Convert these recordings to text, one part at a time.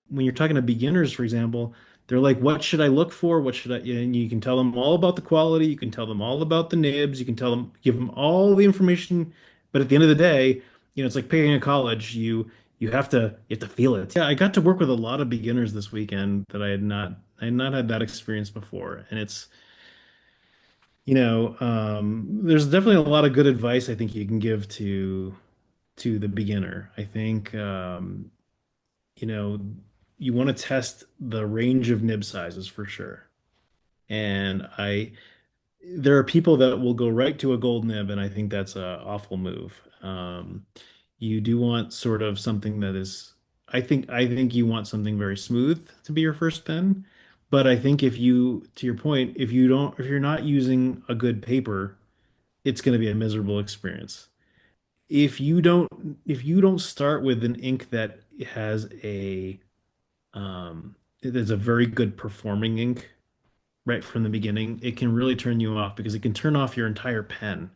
When you're talking to beginners, for example, they're like, what should I look for? What should I, and you can tell them all about the quality. You can tell them all about the nibs. You can tell them, give them all the information. But at the end of the day, it's like picking a college. You have to feel it. Yeah, I got to work with a lot of beginners this weekend that I had not had that experience before. And there's definitely a lot of good advice I think you can give to the beginner. I think you know, you want to test the range of nib sizes for sure. And there are people that will go right to a gold nib, and I think that's a awful move. You do want sort of something that is, I think you want something very smooth to be your first pen. But I think to your point, if you're not using a good paper, it's going to be a miserable experience. If you don't start with an ink that has it is a very good performing ink right from the beginning. It can really turn you off because it can turn off your entire pen.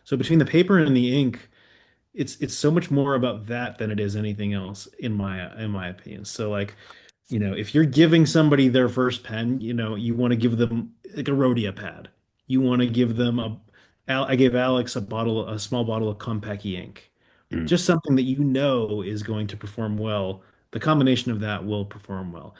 So between the paper and the ink, it's so much more about that than it is anything else in my opinion. So like, if you're giving somebody their first pen, you want to give them like a Rhodia pad. You want to give them I gave Alex a small bottle of Compact ink. Mm. Just something that you know is going to perform well. The combination of that will perform well.